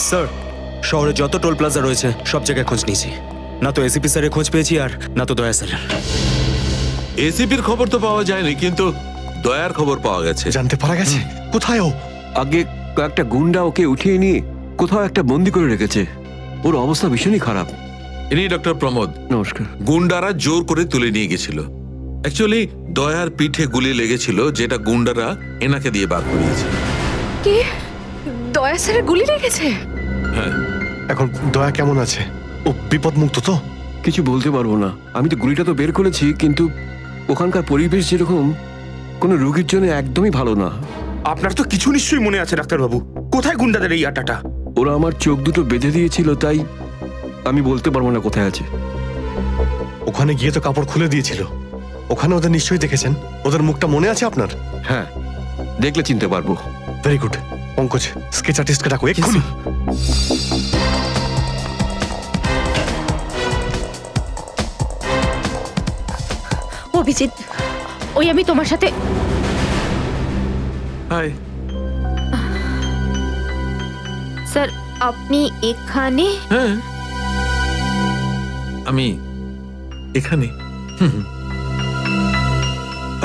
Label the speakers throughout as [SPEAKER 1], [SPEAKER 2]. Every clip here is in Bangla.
[SPEAKER 1] স্যার, শহরে যত টোল প্লাজা রয়েছে সব জায়গায় খোঁজ নিয়েছি, না তো এসিপি স্যারের খোঁজ পেয়েছি আর না তো দয়া স্যারের।
[SPEAKER 2] এসিপির খবর তো পাওয়া যায়নি, কিন্তু দয়ার খবর পাওয়া গেছে।
[SPEAKER 3] জানতে পারা গেছে কোথায় ও?
[SPEAKER 4] আগে কয়েকটা গুন্ডা ওকে উঠিয়ে নিয়ে কোথাও একটা বন্দি করে রেখেছে। ওর অবস্থা ভীষণই খারাপ।
[SPEAKER 2] ইনি ডক্টর প্রমোদ।
[SPEAKER 4] নমস্কার।
[SPEAKER 2] গুন্ডারা জোর করে তুলে নিয়ে গেছিল। অ্যাকচুয়ালি দয়ার পিঠে গুলি লেগেছিল, যেটা গুন্ডারা এনাকে দিয়ে বার করিয়েছে।
[SPEAKER 5] কে? দয়া স্যারের গুলি লেগেছে?
[SPEAKER 2] হ্যাঁ।
[SPEAKER 3] এখন দয়া কেমন আছে? ও বিপদ মুক্ত তো?
[SPEAKER 4] কিছু বলতে পারবো না। আমি তো গুলিটা তো বের করেছি, কিন্তু ওখানকার পরিবেশ যেরকম কোনো রোগীর জন্য একদমই ভালো না।
[SPEAKER 6] আপনার তো কিছু নিশ্চয়ই মনে আছে ডাক্তারবাবু, কোথায় গুন্ডাদের এই আটাটা?
[SPEAKER 4] ওরা আমার চোখ দুটো বেঁধে দিয়েছিল, তাই আমি বলতে পারবো না কোথায় আছে।
[SPEAKER 3] ওখানে গিয়ে তো কাপড় খুলে দিয়েছিল। ওখানে ওদের নিশ্চয়ই দেখেছেন। ওদের মুখটা মনে আছে আপনার?
[SPEAKER 4] হ্যাঁ, দেখলে চিনতে পারবো।
[SPEAKER 3] Very good. পঙ্কজ, স্কেচ আর্টিস্টকে ডাকো এক্ষুনি।
[SPEAKER 5] অভিজিৎ, ওই আমি তোমার সাথে।
[SPEAKER 2] হাই।
[SPEAKER 5] স্যার, আপনি এখানে?
[SPEAKER 2] হ্যাঁ, আমি এখানে।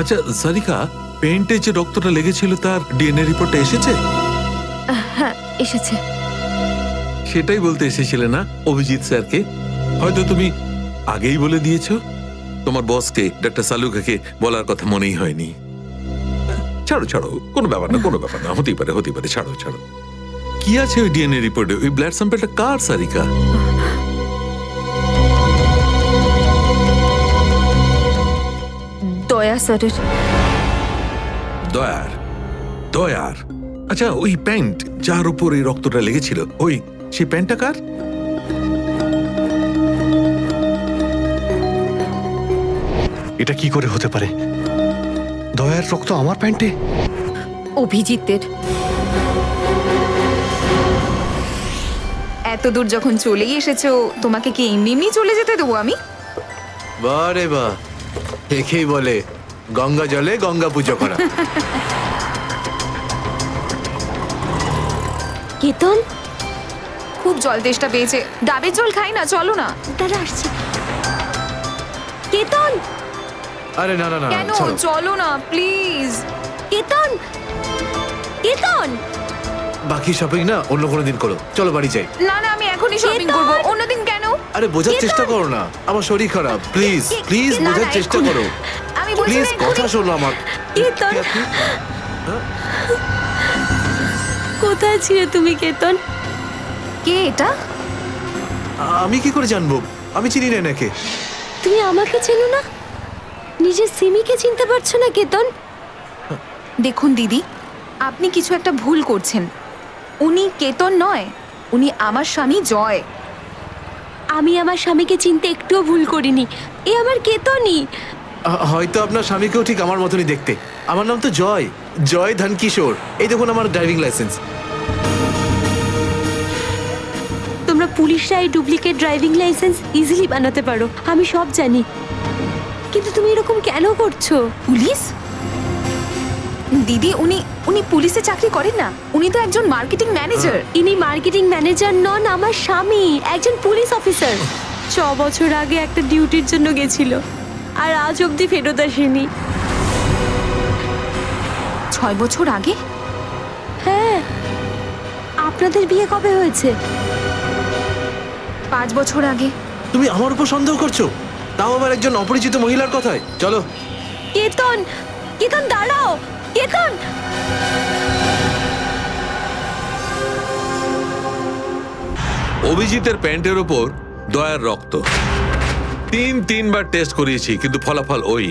[SPEAKER 2] আচ্ছা সারিকা, পেন্টে যে রক্তটা লেগেছিল তার ডিএনএ রিপোর্টটা এসেছে?
[SPEAKER 5] হ্যাঁ, এসেছে।
[SPEAKER 2] সেটাই বলতে এসেছিলে না অভিজিৎ স্যারকে? হয়তো তুমি আগেই বলে দিয়েছো। তোমার বসকে, ডক্টর সালুকাকে বলার কথা মনেই হয়নি। ছাড়ো ছাড়ো, কোনো ব্যাপার না, কোনো ব্যাপার না, হতেই পারে হতেই পারে, ছাড়ো ছাড়ো। কি আছে ওই ডিএনএ রিপোর্টে? ওই ব্লাড স্যাম্পলটা কার সারিকা?
[SPEAKER 5] দয়া স্যারের।
[SPEAKER 2] দয়ার? দয়ার? আচ্ছা, ওই প্যান্ট যার উপর এই রক্তটা লেগেছিল, ওই সেই প্যান্টটা কার?
[SPEAKER 3] এটা কি করে হতে পারে? দয়ার রক্ত আমার প্যান্টে?
[SPEAKER 5] অভিজিতের।
[SPEAKER 7] এত দূর যখন চলেই এসেছো, তোমাকে কি এমনি এমনি চলে যেতে দেবো আমি?
[SPEAKER 8] বারে বাহ, দেখেই বলে গঙ্গা জলে গঙ্গা পুজো করা।
[SPEAKER 5] কেতন,
[SPEAKER 7] খুব জল তেষ্টা পেয়েছে, ডাবের জল খাই না, চলো না।
[SPEAKER 5] দাঁড়া আসছি। কেতন,
[SPEAKER 8] আরে না না না,
[SPEAKER 7] কেন?
[SPEAKER 8] ছাড়ো।
[SPEAKER 7] চলো না প্লিজ।
[SPEAKER 5] কেতন, কেতন।
[SPEAKER 8] বাকি শপিং না অন্য কোনো দিন করো, চলো বাড়ি যাই।
[SPEAKER 7] না না, আমি এখনই শপিং
[SPEAKER 5] কেতন!
[SPEAKER 7] করবো, অন্যদিন কেন?
[SPEAKER 8] আরে বোঝার চেষ্টা করো না, আমার শরীর খারাপ, প্লিজ প্লিজ
[SPEAKER 7] না,
[SPEAKER 8] বোঝার
[SPEAKER 7] না,
[SPEAKER 8] চেষ্টা
[SPEAKER 7] এক্ষুনি।
[SPEAKER 8] করো।
[SPEAKER 7] আমি বলছি
[SPEAKER 8] প্লিজ
[SPEAKER 7] না,
[SPEAKER 8] কথা
[SPEAKER 7] এক্ষুনি।
[SPEAKER 8] শোনো আমার।
[SPEAKER 5] কেতন, কোথায় ছিলে তুমি কেতন?
[SPEAKER 7] কে এটা?
[SPEAKER 8] আমি কি করে জানবো? আমি চিনি না এনাকে।
[SPEAKER 5] তুমি আমাকে চেনো না? নিজের সিমিকে চিনতে পারছো না কেতন?
[SPEAKER 7] দেখুন দিদি, আপনি কিছু একটা ভুল করছেন। উনি কেতন নয়, উনি আমার স্বামী জয়।
[SPEAKER 5] আমি আমার স্বামীকে চিনতে একটুও ভুল করিনি। এ আমার কেতনই।
[SPEAKER 8] হয়তো আপনার স্বামীকেও ঠিক আমার মতনই দেখতে। আমার নাম তো জয়, জয় ধনকিশোর। এই দেখুন আমার ড্রাইভিং লাইসেন্স।
[SPEAKER 5] তোমরা পুলিশরা এই ডুপ্লিকেট ড্রাইভিং লাইসেন্স ইজিলি বানাতে পারো, আমি সব জানি। কিন্তু তুমি এরকম কেন করছো?
[SPEAKER 7] পুলিশ? দিদি, উনি উনি পুলিশে চাকরি করেন না, উনি তো একজন মার্কেটিং ম্যানেজার।
[SPEAKER 5] ইনি মার্কেটিং ম্যানেজার নন, আমার স্বামী একজন পুলিশ অফিসার। 6 বছর আগে একটা ডিউটির জন্য গেছিল, আর আজ অবধি ফেরত আসেনি।
[SPEAKER 7] 6 বছর আগে?
[SPEAKER 5] হ্যাঁ। আপনাদের বিয়ে কবে হয়েছে?
[SPEAKER 7] 5 বছর আগে।
[SPEAKER 8] তুমি আমার উপর সন্দেহ করছো, তাও আবার একজন অপরিচিত মহিলার কথায়। চলো।
[SPEAKER 5] কেতন, কেতন দাঁড়াও, কেতন।
[SPEAKER 2] অভিজিতের প্যান্টের উপর দয়ার রক্ত। 3বার টেস্ট করিয়েছি, কিন্তু ফলাফল ওই।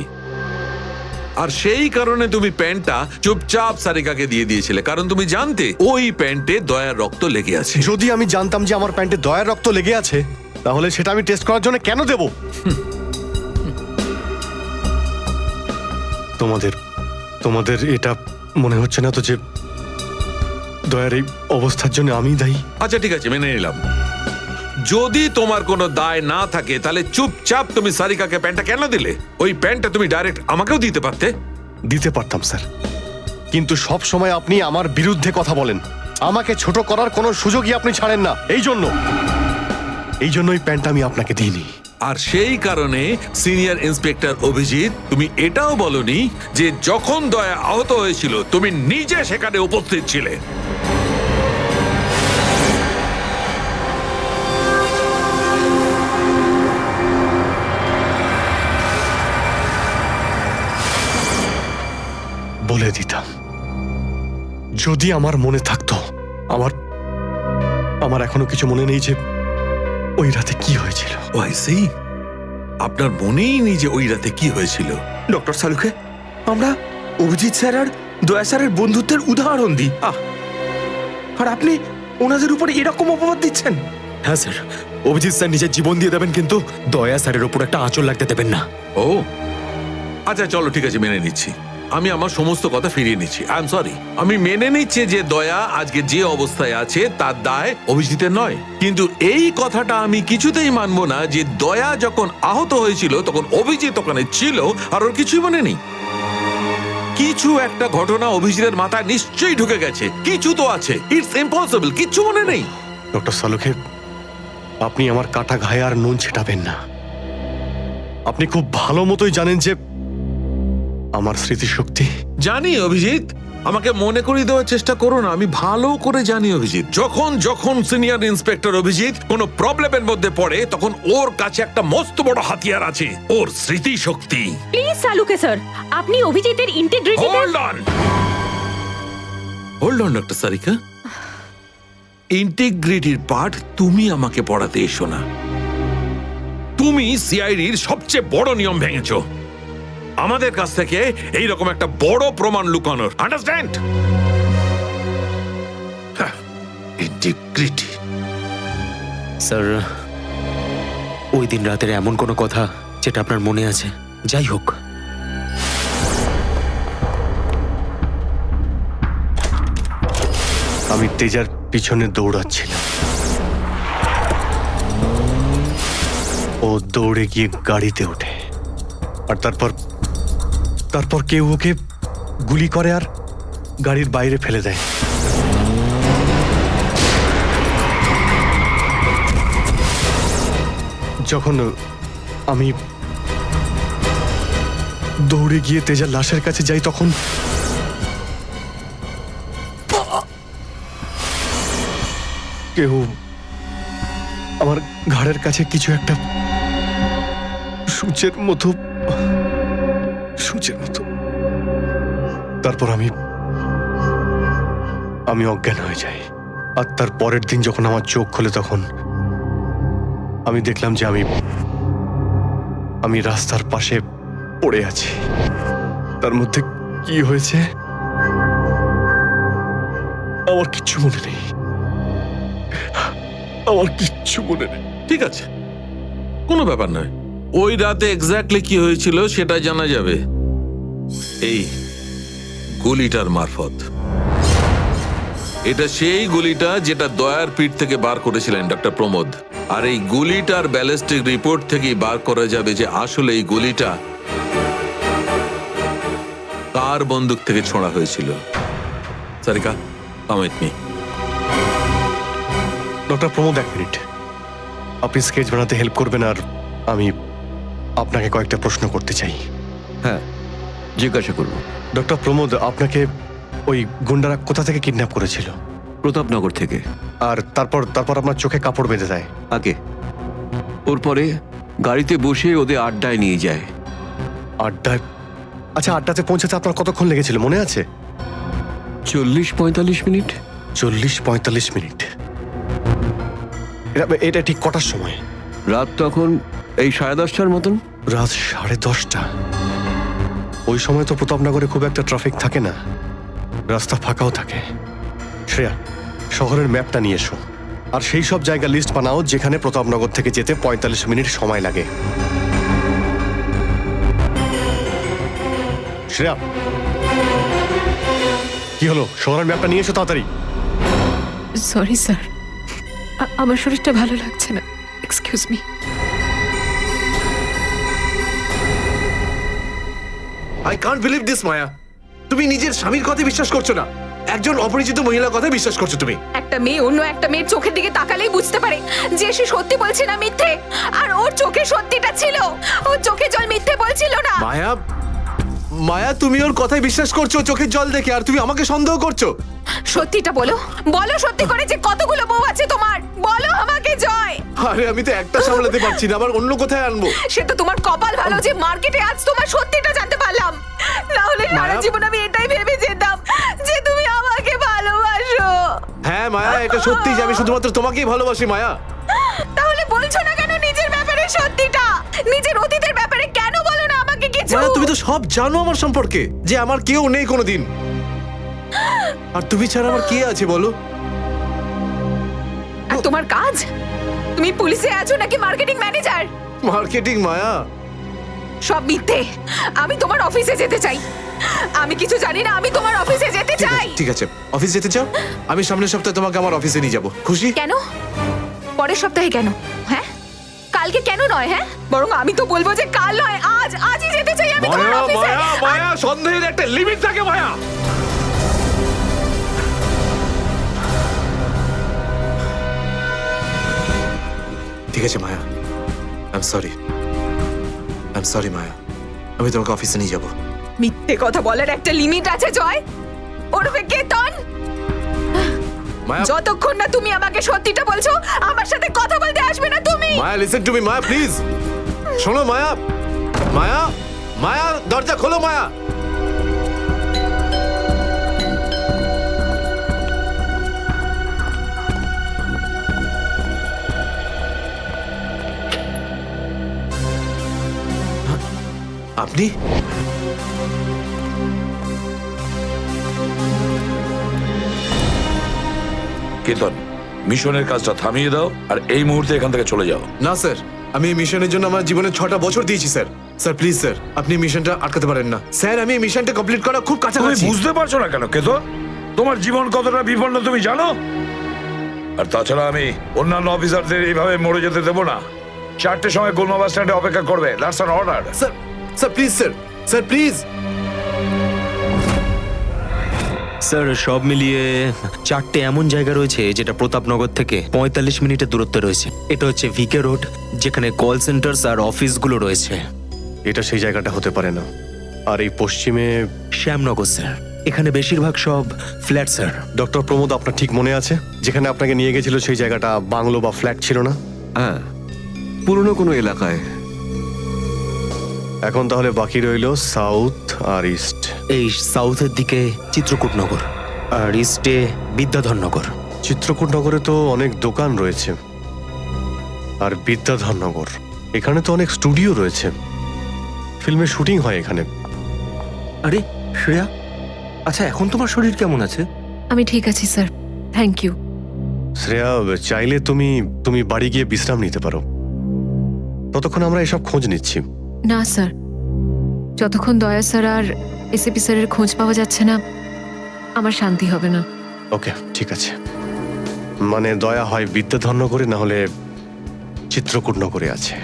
[SPEAKER 2] আর সেই কারণে তুমি প্যান্টটা চুপচাপ সারিকাকে দিয়ে দিয়েছিলে, কারণ তুমি জানতে ওই প্যান্টে দয়ার রক্ত লেগে আছে।
[SPEAKER 3] যদি আমি জানতাম যে আমার প্যান্টে দয়ার রক্ত লেগে আছে, তাহলে সেটা আমি টেস্ট করার জন্য কেন দেব? তোমাদের এটা মনে হচ্ছে না তো যে দয়ার এই অবস্থার জন্য আমিই দায়ী?
[SPEAKER 2] আচ্ছা ঠিক আছে, মেনে নিলাম। যদি তোমার কোনো দায় না থাকে, তাহলে চুপচাপ তুমি সারিকাকে প্যান্টটা কেন দিলে? ওই প্যান্টটা তুমি ডাইরেক্ট আমাকেও দিতে পারতে।
[SPEAKER 3] দিতে পারতাম স্যার, কিন্তু সব সময় আপনি আমার বিরুদ্ধে কথা বলেন। আমাকে ছোট করার কোনো সুযোগই আপনি ছাড়েন না। এই জন্যই প্যান্ট আমি আপনাকে দিইনি।
[SPEAKER 2] আর সেই কারণে সিনিয়র ইন্সপেক্টর অভিজিৎ, তুমি এটাও বলনি যে যখন দয়া আহত হয়েছিল তুমি নিজে সেখানে উপস্থিত ছিলে।
[SPEAKER 3] বলে দিতাম, যদি আমার মনে থাকতো। আমার এখনো কিছু মনে নেই যে ওই রাতে কি হয়েছিল।
[SPEAKER 2] ওয়াইসি, আপনার মনেই নেই যে ওই রাতে কি হয়েছিল?
[SPEAKER 6] ডক্টর সালুখে, আমরা অভিজিৎ স্যার আর দয়া স্যারের বন্ধুত্বের উদাহরণ দিই, আর আপনি ওনাদের উপরে এরকম অপবাদ দিচ্ছেন?
[SPEAKER 1] হ্যাঁ স্যার, অভিজিৎ স্যার নিজের জীবন দিয়ে দেবেন, কিন্তু দয়া স্যারের ওপর একটা আঁচল লাগতে দেবেন না।
[SPEAKER 2] ও আচ্ছা, চলো ঠিক আছে, মেনে নিচ্ছি। আমি আমার সমস্ত কথা ফিরিয়ে নিচ্ছি। I am sorry. আমি মেনে নিচ্ছি যে দয়া আজকে যে অবস্থায় আছে তার দায় অভিজিতের নয়, কিন্তু এই কথাটা আমি কিছুতেই মানবো না যে দয়া যখন আহত হয়েছিল তখন অভিজিৎ ওখানে ছিল আর ওর কিছুই মনে নেই। কিছু একটা ঘটনা অভিজিতের মাথায় নিশ্চয়ই ঢুকে গেছে, কিছু তো আছে। ইটস ইম্পসিবল, কিচ্ছু মনে নেই।
[SPEAKER 3] ডক্টর সালুখে, আপনি আমার কাটা ঘায়ে আর নুন ছেটাবেন না। আপনি খুব ভালো মতোই জানেন যে আমার স্মৃতিশক্তি।
[SPEAKER 2] জানি অভিজিৎ, আমাকে মনে করিয়ে দেওয়ার চেষ্টা করো না। আমি ভালো করে জানি অভিজিৎ, যখন সিনিয়র ইন্সপেক্টর অভিজিৎ কোনো প্রবলেমের মধ্যে পড়ে তখন ওর কাছে একটা মস্ত বড় হাতিয়ার আছে, ওর স্মৃতিশক্তি।
[SPEAKER 5] প্লিজ সালুকে স্যার, আপনি অভিজিতের integrity
[SPEAKER 2] hold on doctor Sarika. ইন্টিগ্রিটির পার্ট তুমি আমাকে পড়াতে এসো না। তুমি সিআইডির সবচেয়ে বড় নিয়ম ভেঙেছো, আমাদের কাছ থেকে এইরকম একটা বড় প্রমাণ লুকানোর। আন্ডারস্ট্যান্ড? ইন্টিগ্রিটি।
[SPEAKER 1] স্যার, ওই দিন রাতের এমন কোনো কথা যেটা আপনার মনে আছে? যাই হোক,
[SPEAKER 3] আমি তেজার পিছনে দৌড়াচ্ছিলাম। ও দৌড়ে গিয়ে গাড়িতে ওঠে, আর তারপর কেউ ওকে গুলি করে আর গাড়ির বাইরে ফেলে দেয়। যখন আমি দৌড়ে গিয়ে তেজার লাশের কাছে যাই তখন কেউ আমার ঘাড়ের কাছে কিছু একটা সূচের মতো। তারপর আমি অজ্ঞান হয়ে যাই। আর তার পরের দিন যখন আমার চোখ খোলে তখন আমি দেখলাম যে আমি রাস্তার পাশে পড়ে আছি। তার মধ্যে কি হয়েছে আমার কিচ্ছু মনে নেই।
[SPEAKER 2] ঠিক আছে, কোনো ব্যাপার নয়। ওই রাতে এক্স্যাক্টলি কি হয়েছিল সেটা জানা যাবে এই গুলিটার মারফত। এটা সেই গুলিটা যেটা দয়ার পিঠ থেকে বার করেছিলেন ডক্টর প্রমোদ। আর এই গুলিটার ব্যালিস্টিক রিপোর্ট থেকেই বার করা যাবে যে আসলে এই গুলিটা কার বন্দুক থেকে ছোঁড়া হয়েছিল। Sarika, come with me.
[SPEAKER 3] Doctor Pramod, এক মিনিট। আপনি স্কেচ বানাতে হেল্প করবেন, আর আমি আপনাকে কয়েকটা প্রশ্ন করতে চাই।
[SPEAKER 4] হ্যাঁ, জিজ্ঞাসা করব।
[SPEAKER 3] ডক্টর প্রমোদ, আপনাকে ওই গুন্ডারা কোথা থেকে কিডন্যাপ করেছিল?
[SPEAKER 4] প্রতাপনগর থেকে।
[SPEAKER 3] আর তারপর আপনার চোখে কাপড় বেঁধে দেয়?
[SPEAKER 4] আগে ওর পরে গাড়িতে বসে ওদের আড্ডায় নিয়ে যায়।
[SPEAKER 3] আড্ডায়? আচ্ছা, আড্ডাতে পৌঁছাতে আপনার কতক্ষণ লেগেছিল মনে আছে?
[SPEAKER 4] 40-45 মিনিট।
[SPEAKER 3] 40-45 মিনিট? এটা ঠিক কটার সময়?
[SPEAKER 4] রাত তখন এই 10:30টার মতন।
[SPEAKER 3] রাত 10:30টা? ওই সময় তো প্রতাপনগরে খুব একটা ট্রাফিক থাকে না, রাস্তা ফাঁকাও থাকে। শ্রেয়া, শহরের ম্যাপটা নিয়ে এসো, আর সেই সব জায়গা লিস্ট বানাও যেখানে প্রতাপনগর থেকে যেতে 45 মিনিট সময় লাগে। শ্রেয়া, কি হলো? শহরের ম্যাপটা নিয়ে এসো তাড়াতাড়ি।
[SPEAKER 9] সরি স্যার, আমার শরীরটা ভালো লাগছে না, excuse me.
[SPEAKER 8] I can't believe this Maya. তুমি নিজের স্বামীর কথা বিশ্বাস করছো না। একজন অপরিচিত মহিলার কথা বিশ্বাস করছো তুমি?
[SPEAKER 7] একটা মেয়ে অন্য একটা মেয়ের চোখের দিকে তাকালেই বুঝতে পারে যে সে সত্যি বলছে না মিথ্যে। আর ওর চোখে সত্যিটা ছিল, ওর চোখে জল মিথ্যে বলছিল না।
[SPEAKER 8] মায়া, মায়া তুমি ওর কথায় বিশ্বাস করছো চোখের জল দেখে, আর তুমি আমাকে সন্দেহ করছো।
[SPEAKER 7] সত্যিটা বলো, বলো সত্যি করে যে কতগুলো বউ আছে তোমার, বলো আমাকে জয়।
[SPEAKER 8] আরে আমি তো একটা সামলাতে পারছি না, আবার অন্য কোথায় আনবো?
[SPEAKER 7] সে তো তোমার কপাল ভালো যে মার্কেটে আজ তোমার সত্যিটা জানতে পারলাম, না হলে সারা
[SPEAKER 8] মায়া-
[SPEAKER 7] জীবন আমি এটাই ভেবে যেতাম যে তুমি আমাকে ভালোবাসো।
[SPEAKER 8] হ্যাঁ মায়া, এটা সত্যি যে আমি শুধুমাত্র তোমাকেই ভালোবাসি মায়া।
[SPEAKER 7] তাহলে বলছো না কেন নিজের ব্যাপারে সত্যিটা? নিজের অতীতের ব্যাপারে কেন বলো না আমাকে কিছু?
[SPEAKER 8] মায়া তুমি তো সব জানো আমার সম্পর্কে, যে আমার কেউ নেই কোনোদিন। আর তুমি ছাড়া আমার কে আছে বলো?
[SPEAKER 7] আর তোমার কাজ? তুমি পুলিশে আছো নাকি মার্কেটিং ম্যানেজার?
[SPEAKER 8] মার্কেটিং মায়া।
[SPEAKER 7] সব মিথ্যে। আমি তোমার অফিসে যেতে চাই। আমি কিছু জানি না, আমি তোমার অফিসে যেতে চাই।
[SPEAKER 8] ঠিক আছে, অফিস যেতে চাও? আমি সামনের সপ্তাহে তোমাকে আমার অফিসে নিয়ে যাবো, খুশি?
[SPEAKER 7] কেন? পরের সপ্তাহে কেন? হ্যাঁ, কালকে কেন নয়? হ্যাঁ, বরং আমি তো বলবো যে কাল নয়, আজই যেতে চাই আমি তোমার
[SPEAKER 8] মায়া
[SPEAKER 7] অফিসে।
[SPEAKER 8] মায়া মায়া, সন্দেহের একটা লিমিট থাকে মায়া। ঠিক আছে মায়া, আই এম সরি মায়া, আমি তোমাকে অফিসে নিয়ে যাবো।
[SPEAKER 7] মিথ্যে কথা বলার একটা লিমিট আছে জয়, ওরফে কেতন।
[SPEAKER 8] মায়া
[SPEAKER 7] যতক্ষণ না তুমি আমাকে সত্যিটা বলছো, আমার সাথে কথা বলতে আসবে না তুমি।
[SPEAKER 8] Maya, listen to me Maya, please শোনো মায়া। মায়া মায়া, দরজা খোলো মায়া। আপনি?
[SPEAKER 10] কেতন, মিশনের কাজটা থামিয়ে দাও আর এই মুহূর্তে এখান থেকে চলে যাও।
[SPEAKER 8] না স্যার, আমি এই মিশনের জন্য আমার জীবনে 6টা বছর দিয়েছি স্যার। স্যার প্লিজ স্যার, আপনি এই মিশনটা আটকাতে পারেন না স্যার। আমি এই মিশনটা কমপ্লিট করা খুব
[SPEAKER 10] তুমি
[SPEAKER 8] কাছাকাছি।
[SPEAKER 10] বুঝতে পারছো না কেন কেতন? তোমার জীবন কতটা বিপন্ন তুমি জানো? আর তাছাড়া আমি অন্যান্য অফিসারদের এইভাবে মরে যেতে দেবো না। 4টের সময় গোলমা বাস স্ট্যান্ডে অপেক্ষা করবে, that's an order.
[SPEAKER 8] Sir sir please sir, sir please.
[SPEAKER 1] Sir সব মিলিয়ে 4টে এমন জায়গা রয়েছে যেটা প্রতাপনগর থেকে 45 মিনিটের দূরত্বে রয়েছে। এটা হচ্ছে ভিকে রোড, যেখানে কল সেন্টার্স আর অফিসগুলো রয়েছে।
[SPEAKER 3] এটা সেই জায়গাটা হতে পারে না। আর এই পশ্চিমে
[SPEAKER 1] শ্যামনগর স্যার, এখানে বেশিরভাগ সব ফ্ল্যাট স্যার।
[SPEAKER 3] ডক্টর প্রমোদ, আপনার ঠিক মনে আছে যেখানে আপনাকে নিয়ে গেছিল সেই জায়গাটা বাংলো বা ফ্ল্যাট ছিল না?
[SPEAKER 4] হ্যাঁ, পুরনো কোনো এলাকায়।
[SPEAKER 3] এখন তাহলে বাকি রইল সাউথ আর ইস্ট।
[SPEAKER 1] এই সাউথের দিকে চিত্রকূটনগর আর ইস্টে বিদ্যাধরনগর।
[SPEAKER 3] চিত্রকূটনগরে তো অনেক দোকান রয়েছে, আর বিদ্যাধরনগর এখানে তো অনেক স্টুডিও রয়েছে, ফিল্মের শুটিং হয় এখানে।
[SPEAKER 6] আরে শ্রেয়া, আচ্ছা এখন তোমার শরীর কেমন আছে?
[SPEAKER 9] আমি ঠিক আছি স্যার, থ্যাংক ইউ।
[SPEAKER 3] শ্রেয়া, চাইলে তুমি বাড়ি গিয়ে বিশ্রাম নিতে পারো, ততক্ষণ আমরা এসব খোঁজ নিচ্ছি।
[SPEAKER 9] না স্যার, যতক্ষণ দয়া স্যার আর এসিপি স্যারের খোঁজ পাওয়া যাচ্ছে না, আমার শান্তি হবে না।
[SPEAKER 3] ওকে, ঠিক আছে। মানে দয়া হয় বিদ্যাধরনগরে, না হলে চিত্রকূটনগরে আছে।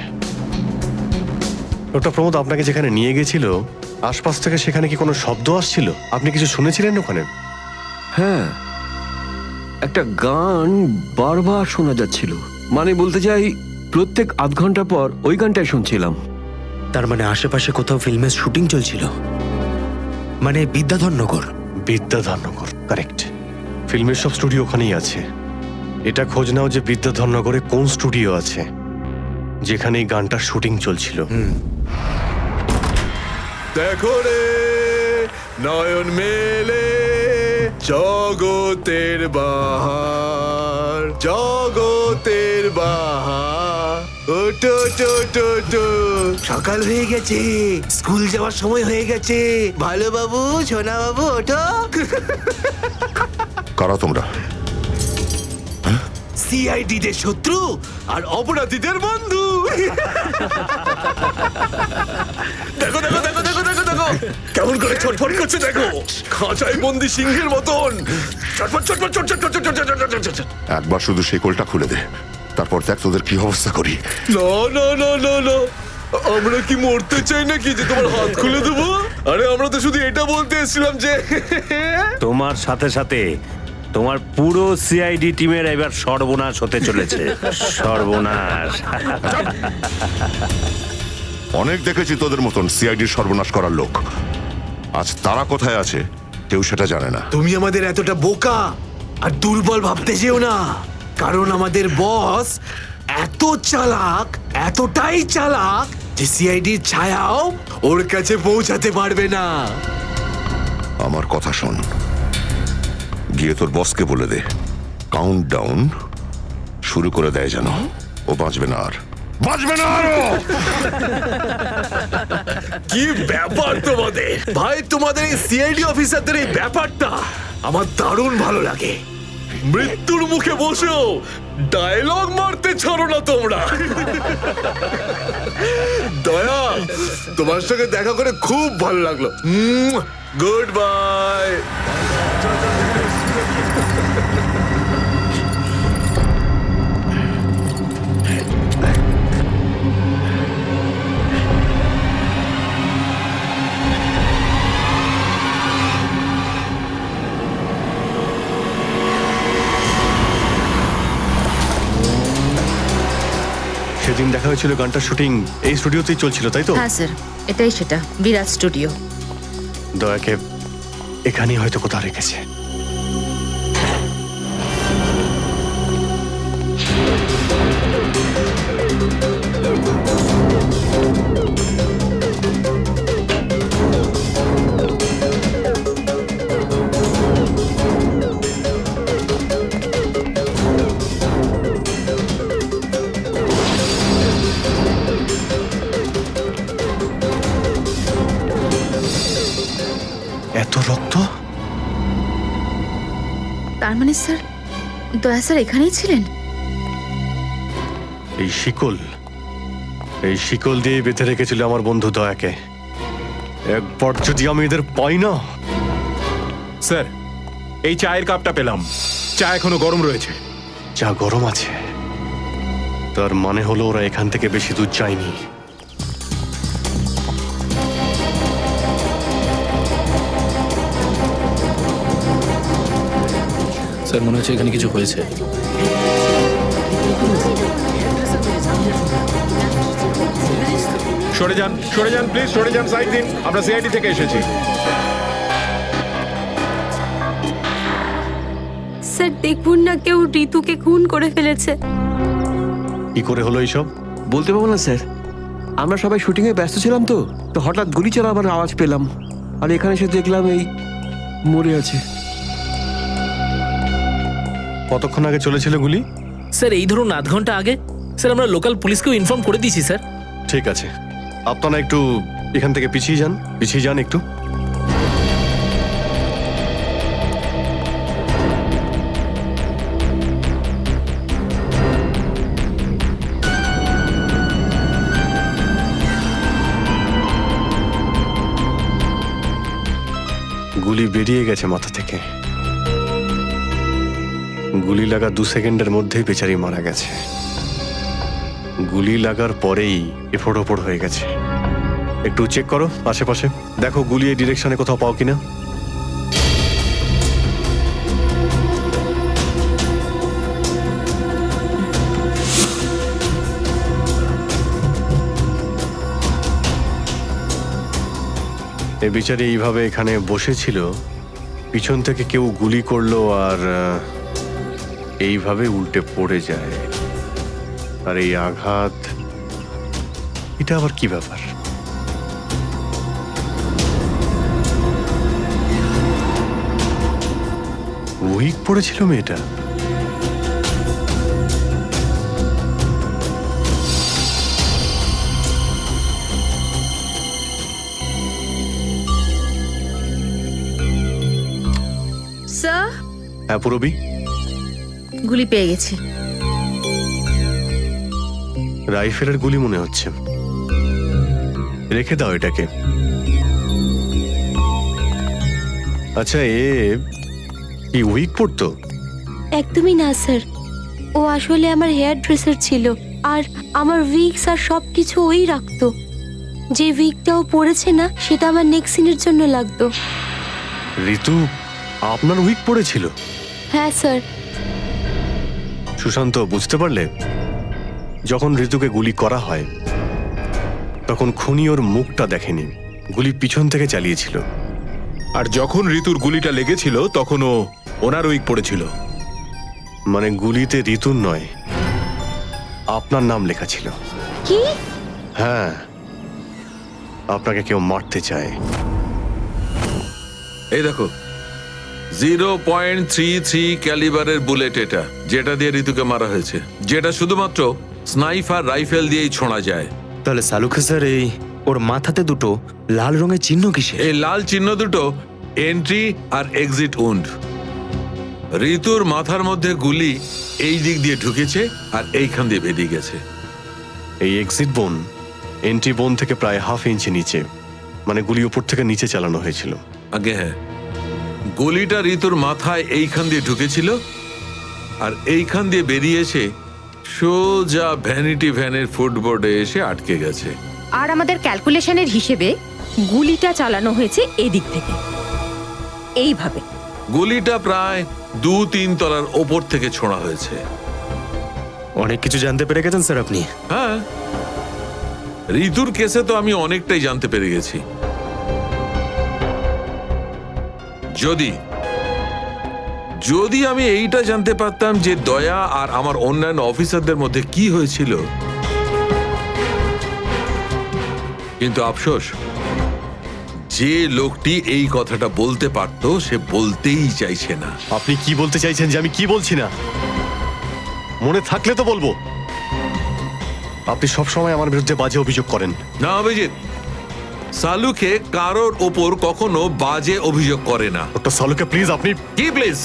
[SPEAKER 3] ডক্টর প্রমোদ আপনাকে যেখানে নিয়ে গেছিল, আশপাশ থেকে সেখানে কি কোনো শব্দ আসছিল? আপনি কিছু শুনেছিলেন ওখানে?
[SPEAKER 4] হ্যাঁ, একটা গান বারবার শোনা যাচ্ছিল। মানে বলতে চাই, প্রত্যেক আধ ঘন্টা পর ওই গানটাই শুনছিলাম।
[SPEAKER 1] তার মানে আশেপাশে কোথাও ফিল্মের শুটিং চলছিল, মানে বিদ্যাধরনগর।
[SPEAKER 3] বিদ্যাধরনগর, কারেক্ট। ফিল্মের সব স্টুডিও ওখানেই আছে। এটা খোঁজ নাও যে বিদ্যাধরনগরে কোন স্টুডিও আছে যেখানে এই গানটার শুটিং চলছিল।
[SPEAKER 8] দেখো রে নয়ন মেলে জগতের বাহার, জগতের বাহার। ওটো টো টো টো, সকাল হয়ে গেছে, স্কুল যাওয়ার সময় হয়ে গেছে। ভালো বাবু, সোনা বাবু, ওঠো।
[SPEAKER 11] কারা তোমরা?
[SPEAKER 8] সিআইডি দের শত্রু আর অপরাধীদের বন্ধু। দেখো দেখো দেখো দেখো দেখো দেখো কেমন করে ছটফট করছে, দেখো খাঁচায় বন্দি সিংহের মতন ছটফট ছটফট ছটফট ছটফট ছটফট।
[SPEAKER 11] একবার শুধু শেকলটা খুলে দে, তারপর দেখ তোদের কি অবস্থা করি।
[SPEAKER 8] No no no no no, আমরা কি মরতে চাই নাকি যে তোমার হাত খুলে দেবো? আরে আমরা তো শুধু এটা বলতে এসেছিলাম যে
[SPEAKER 11] তোমার সাথে সাথে তোমার পুরো সিআইডি টিমের এবার সর্বনাশ হতে চলেছে। সর্বনাশ।
[SPEAKER 12] অনেক দেখেছি তোদের মতন সিআইডির সর্বনাশ করার লোক। আজ তারা কোথায় আছে কেউ সেটা জানে না।
[SPEAKER 8] তুমি আমাদের এতটা বোকা আর দুর্বল ভাবতে যেও না, কারণ আমাদের বস এত চালাক, এতটাই চালাক যে সিআইডির ছায়াও ওর কাছে পৌঁছাতে পারবে না।
[SPEAKER 12] আমার কথা শোন, গিয়ে তোর বসকে বলে দে কাউন্ট ডাউন শুরু করে দেয় যেন ও বাঁচবে না আর। বাঁচবে না আরো।
[SPEAKER 8] কি ব্যাপার তোমাদের ভাই, তোমাদের এই সিআইডি অফিসারদের এই ব্যাপারটা আমার দারুণ ভালো লাগে। মৃত্যুর মুখে বসেও ডায়লগ মারতে ছাড়ো না তোমরা। দয়া, তোমার সঙ্গে দেখা করে খুব ভালো লাগলো। Good bye.
[SPEAKER 3] সেদিন দেখা হয়েছিল গানটার শুটিং এই স্টুডিওতেই চলছিল, তাই তো?
[SPEAKER 9] হ্যাঁ স্যার, এটাই সেটা, বিরাট স্টুডিও।
[SPEAKER 3] দয়াকে এখানেই হয়তো কোথাও রেখেছে। এত রক্ত?
[SPEAKER 9] তার মানে স্যার, দয়া স্যার এখানেই ছিলেন?
[SPEAKER 3] এই শিকল দিয়ে বেঁধে রেখেছিল আমার বন্ধু দয়াকে। একবার যদি আমি এদের পাই না।
[SPEAKER 6] স্যার, এই চায়ের কাপটা পেলাম, চা এখনো গরম রয়েছে।
[SPEAKER 3] চা গরম আছে, তার মানে হলো ওরা এখান থেকে বেশি দূর যায়নি।
[SPEAKER 6] স্যার, মনে হচ্ছে এখানে কিছু হয়েছে। সরে যান প্লিজ, সরে যান, সাইড দিন। আমরা সিআইডি থেকে এসেছি।
[SPEAKER 5] স্যার দেখুন না, কেউ ঋতুকে খুন করে ফেলেছে।
[SPEAKER 3] কি করে হলো এইসব?
[SPEAKER 4] বলতে পারবো না স্যার, আমরা সবাই শুটিংয়ে ব্যস্ত ছিলাম তো তো হঠাৎ গুলি চালাবার আওয়াজ পেলাম, আর এখানে এসে দেখলাম এই মরে আছে।
[SPEAKER 3] কতক্ষণ আগে চলেছিল গুলি?
[SPEAKER 13] স্যার এই ধরুন আধ ঘন্টা আগে। স্যার আমরা লোকাল পুলিশকেও ইনফর্ম করে দিয়েছি স্যার।
[SPEAKER 3] ঠিক আছে, আপনারা একটু এখান থেকে পিছিয়ে যান একটু। গুলি বেরিয়ে গেছে মাথা থেকে। গুলি লাগা 2 সেকেন্ডের মধ্যেই বেচারি মারা গেছে। গুলি লাগার পরেই এফোড় ওপড় হয়ে গেছে। একটু চেক করো আশেপাশে, দেখো গুলি এই ডিরেকশনে কোথাও পাও কিনা। এ বিচারি এইভাবে এখানে বসেছিল, পিছন থেকে কেউ গুলি করলো আর এইভাবে উল্টে পড়ে যায়। আর এই আঘাত, এটা আবার কি ব্যাপার? উইক পড়েছিল মেয়েটা।
[SPEAKER 9] স্যার,
[SPEAKER 3] হ্যাঁ পুরবি,
[SPEAKER 9] গুলি পেয়ে গেছি।
[SPEAKER 3] রাইফেলের গুলি মনে হচ্ছে। রেখে দাও এটাকে। আচ্ছা, কি উইক পড়তো?
[SPEAKER 5] একদমই না স্যার, ও আসলে আমার হেয়ার ড্রেসার ছিল, আর আমার উইগস আর সবকিছু ওই রাখতো। যে উইকটাও পড়েছে না সেটা আমার নেক্সট সিনের জন্য লাগতো।
[SPEAKER 3] ঋতু আপনার উইক পড়েছিল?
[SPEAKER 5] হ্যাঁ স্যার।
[SPEAKER 3] সুশান্ত, বুঝতে পারলে যখন ঋতুকে গুলি করা হয় তখন খুনি ওর মুখটা দেখেনি, গুলি পিছন থেকে চালিয়েছিল।
[SPEAKER 6] আর যখন ঋতুর গুলিটা লেগেছিল তখন ওনার উইক পড়েছিল।
[SPEAKER 3] মানে গুলিতে ঋতুর নয়, আপনার নাম লেখা ছিল।
[SPEAKER 5] কি?
[SPEAKER 3] হ্যাঁ, আপনাকে কেউ মারতে চায়।
[SPEAKER 2] এই দেখো 0.33 ক্যালিবারের বুলেট, এটা যেটা দিয়ে ঋতুকে মারা হয়েছে, যেটা শুধুমাত্র স্নাইপার রাইফেল দিয়েই ছোঁড়া যায়।
[SPEAKER 1] তাহলে সালুখে স্যার এই ওর মাথাতে দুটো লাল রঙের চিহ্ন কিসে?
[SPEAKER 2] এই লাল চিহ্ন দুটো এন্ট্রি আর এক্সিট উন্ড। ঋতুর মাথার মধ্যে গুলি এই দিক দিয়ে ঢুকেছে আর এইখান দিয়ে বেরিয়ে গেছে।
[SPEAKER 3] এই এক্সিট বোন এন্ট্রি বোন থেকে প্রায় হাফ ইঞ্চি নিচে, মানে গুলি উপর থেকে নিচে চালানো হয়েছিল।
[SPEAKER 2] আগে হ্যাঁ, গুলিটা ঋতুর মাথায় এইখান দিয়ে ঢুকেছিল আর এইখান দিয়ে বেরিয়ে এসে সোজা ভ্যানিটি ভ্যানের ফুটবোর্ডে এসে আটকে গেছে।
[SPEAKER 7] আর আমাদের ক্যালকুলেশনের হিসেবে গুলিটা চালানো হয়েছে এদিক থেকে, এইভাবে।
[SPEAKER 2] গুলিটা প্রায় 2-3 তলার ওপর থেকে ছোঁড়া হয়েছে।
[SPEAKER 1] অনেক কিছু জানতে পেরে গেছেন স্যার আপনি।
[SPEAKER 2] হ্যাঁ, ঋতুর কেসে তো আমি অনেকটাই জানতে পেরে গেছি। যদি আমি এইটা জানতে পারতাম যে দয়া আর আমার অন্যান্য অফিসারদের মধ্যে কি হয়েছিল, কিন্তু আফসোস যে লোকটি এই কথাটা বলতে পারতো সে বলতেই চাইছে না।
[SPEAKER 3] আপনি কি বলতে চাইছেন যে আমি কি বলছি না? মনে থাকলে তো বলবো। আপনি সবসময় আমার বিরুদ্ধে বাজে অভিযোগ করেন।
[SPEAKER 2] না অভিজিৎ, সালুকে কারোর ওপর কখনো বাজে অভিযোগ করে না।
[SPEAKER 3] ডক্টর সালুকে প্লিজ, আপনি
[SPEAKER 2] কি please?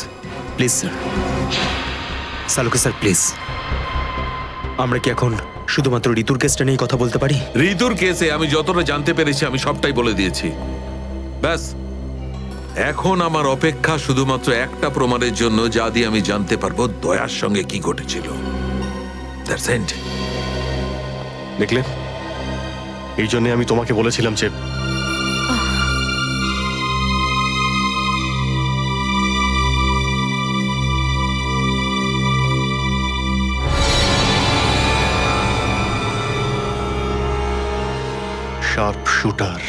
[SPEAKER 1] Please sir, Saluke sir please, আমরা কি এখন শুধুমাত্র ঋতুর কেসটা নিয়ে কথা বলতে পারি?
[SPEAKER 2] ঋতুর কেসে আমি যতটা জানতে পেরেছি আমি সবটাই বলে দিয়েছি। ব্যাস, এখন আমার অপেক্ষা শুধুমাত্র একটা প্রমাণের জন্য, যা দিয়ে আমি জানতে পারবো দয়ার সঙ্গে কি ঘটেছিল। That's it.
[SPEAKER 3] দেখলে, এই জন্য আমি তোমাকে বলেছিলাম যে শার্প শুটার।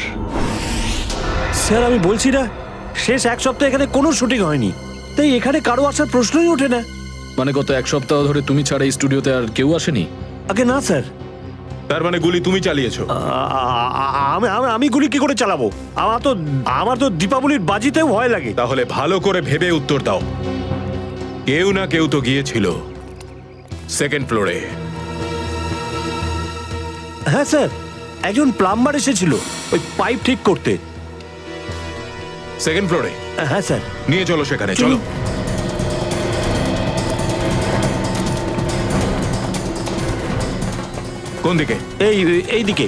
[SPEAKER 11] স্যার আমি বলছি না, শেষ এক সপ্তাহ এখানে কোনো শুটিং হয়নি, তাই এখানে কারো আসার প্রশ্নই ওঠে না।
[SPEAKER 13] মানে গত এক সপ্তাহ ধরে তুমি ছাড়া এই স্টুডিওতে আর কেউ আসেনি?
[SPEAKER 11] আগে না স্যার।
[SPEAKER 6] তার মানে গুলি তুমি চালিয়েছো?
[SPEAKER 11] আমি গুলি কি করে চালাবো? আমার তো দীপাবলির বাজিতেও ভয় লাগে।
[SPEAKER 6] তাহলে ভালো করে ভেবে উত্তর দাও। কেউ না কেউ তো গিয়েছিল সেকেন্ড ফ্লোরে।
[SPEAKER 11] হ্যাঁ স্যার, একজন প্লাম্বার এসেছিল ওই পাইপ ঠিক করতে।
[SPEAKER 6] সেকেন্ড ফ্লোরে?
[SPEAKER 11] হ্যাঁ স্যার।
[SPEAKER 6] নিয়ে চলো সেখানে, চলো। কোন দিকে?
[SPEAKER 11] এই দিকে।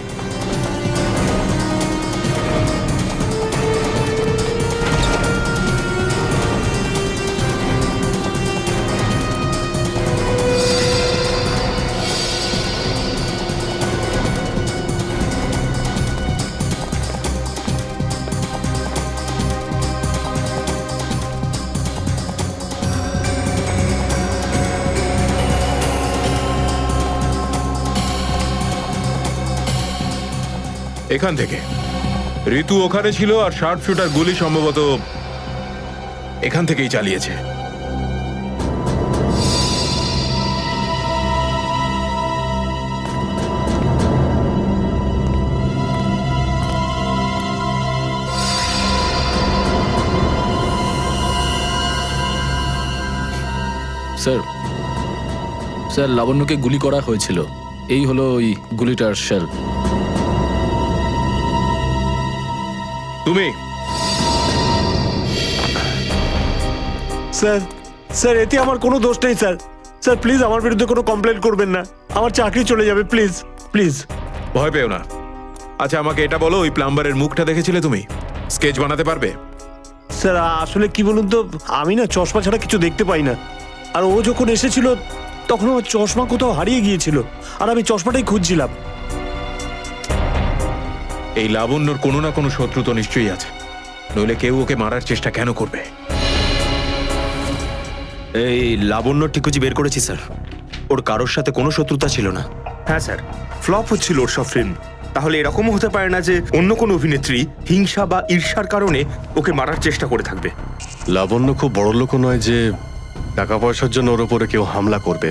[SPEAKER 6] এখান থেকে ঋতু ওখানে ছিল আর শার্প শুটার গুলি সম্ভবত এখান থেকেই চালিয়েছে।
[SPEAKER 13] স্যার, স্যার লাবণ্যকে গুলি করা হয়েছিল। এই হলো ওই গুলিটার শেল।
[SPEAKER 6] তুমি?
[SPEAKER 11] স্যার এতে আমার কোনো দোষ নেই স্যার। স্যার প্লিজ আমার বিরুদ্ধে কোনো কমপ্লেন করবেন না, আমার চাকরি চলে যাবে, প্লিজ প্লিজ।
[SPEAKER 6] ভয় পেও না। আচ্ছা আমাকে এটা বলো, ওই প্লাম্বারের মুখটা দেখেছিলে তুমি? স্কেচ বানাতে পারবে?
[SPEAKER 11] স্যার আসলে কি বলুন তো, আমি না চশমা ছাড়া কিছু দেখতে পাই না। আর ও যখন এসেছিল তখন আমার চশমা কোথাও হারিয়ে গিয়েছিল আর আমি চশমাটাই খুঁজছিলাম।
[SPEAKER 6] এই লাবণ্যর কোনো না কোনো শত্রু তো নিশ্চয়ই আছে, নইলে কেউ ওকে মারার চেষ্টা কেন করবে?
[SPEAKER 1] এই লাবণ্য ঠিকুজি বের করেছি স্যার, ওর কারোর সাথে কোনো শত্রুতা ছিল না।
[SPEAKER 14] হ্যাঁ স্যার, ফ্লপ হচ্ছিল ওর সব ফিল্ম। তাহলে এরকমও হতে পারে না যে অন্য কোনো অভিনেত্রী হিংসা বা ঈর্ষার কারণে ওকে মারার চেষ্টা করে থাকবে।
[SPEAKER 3] লাবণ্য খুব বড় লোক নয় যে টাকা পয়সার জন্য ওর উপরে কেউ হামলা করবে।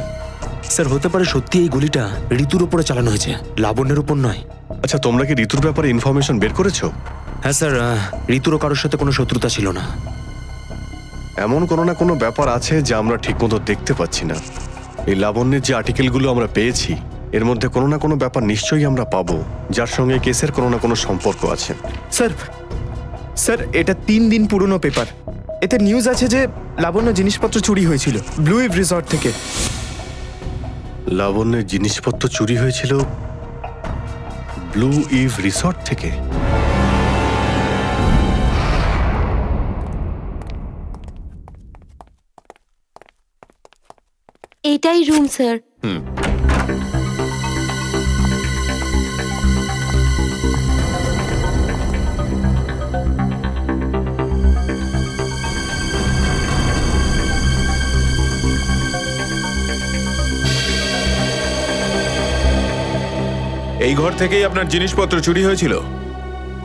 [SPEAKER 1] স্যার হতে পারে সত্যি এই গুলিটা ঋতুর উপরে চালানো হয়েছে, লাবণ্যের উপর নয়।
[SPEAKER 3] আচ্ছা, তোমরা কি ঋতুর ব্যাপারে ইনফরমেশন বের করেছো?
[SPEAKER 1] হ্যাঁ স্যার, ঋতুরও কারোর সাথে কোনো শত্রুতা ছিল না।
[SPEAKER 3] এমন কোনো না কোনো ব্যাপার আছে যা আমরা ঠিকমতো দেখতে পাচ্ছি না। এই লাবণ্যের যে আর্টিকেলগুলো আমরা পেয়েছি এর মধ্যে কোনো না কোনো ব্যাপার নিশ্চয়ই আমরা পাবো যার সঙ্গে কেসের কোনো না কোনো সম্পর্ক আছে।
[SPEAKER 6] স্যার এটা 3 দিন পুরনো পেপার। এতে নিউজ আছে যে লাবণ্য জিনিসপত্র চুরি হয়েছিল ব্লু ইভ রিসর্ট থেকে।
[SPEAKER 3] লাবণ্যের জিনিসপত্র চুরি হয়েছিল ব্লু ইভ রিসর্ট থেকে?
[SPEAKER 5] এটাই রুম স্যার।
[SPEAKER 6] এই ঘর থেকেই আপনার জিনিসপত্র চুরি হয়েছিল?